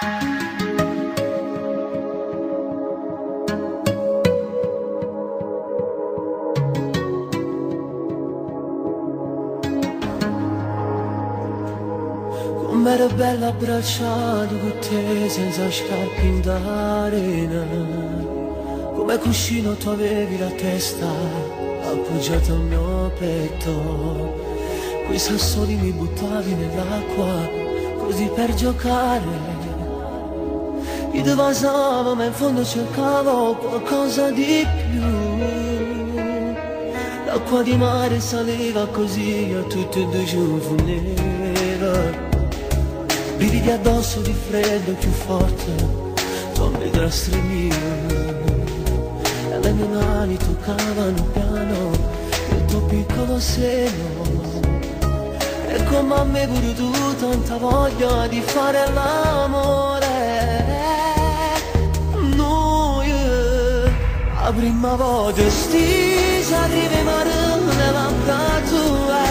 Com'era bella abbracciato con te senza scarpe in d'arena, come cuscino tu avevi la testa appoggiata al mio petto, quei sassoni mi buttavi nell'acqua così per giocare. Io devasavo ma in fondo cercavo qualcosa di più. L'acqua di mare saliva così a tutti e due giù fondeva. Brividi addosso di freddo più forte, come tra stremio. E le mie mani toccavano piano il tuo piccolo seno. E come a me pure tu tanta voglia di fare l'amore. Noi la prima volta stisa arrivavamo nelle labbra tue,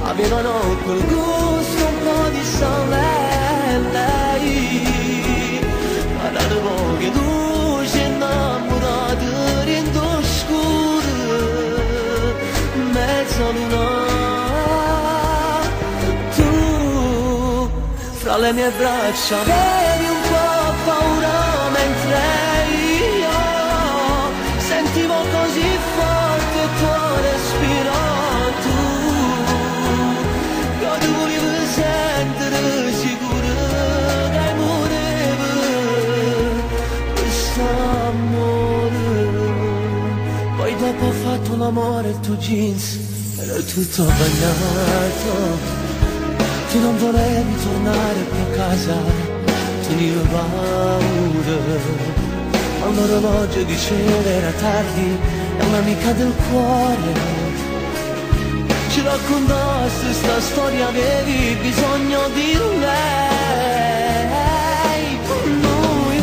avevano quel gusto un po' di sale, lei guardate poche luci innamorate rindo scuro, mezza luna, tu fra le mie braccia avevi un po' paura mentre io sentivo così forte il tuo respiro. Dopo ho fatto l'amore, il tuo jeans era tutto bagnato. Tu non volevi tornare più a casa, tenivo paura. Quando l'orologio diceva era tardi, è un'amica del cuore. Ci raccontaste sta storia, avevi bisogno di lei. Noi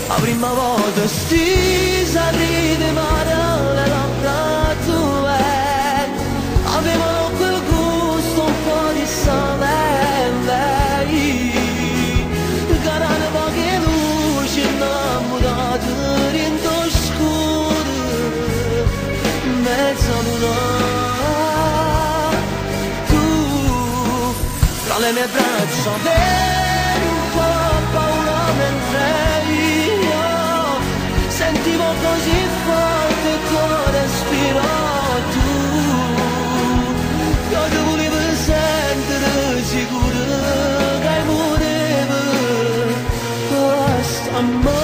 la prima volta stisa a ridere le labbra tue, avevano quel gusto un po' di sale, lei carane poche luci innamorate rindo scuro, mezza luna, tu fra le mie braccia avevi un po' paura mentre io sentivo così forte il tuo respiro. Tu io ti volevo sentire sicuro che morevo quest'amore.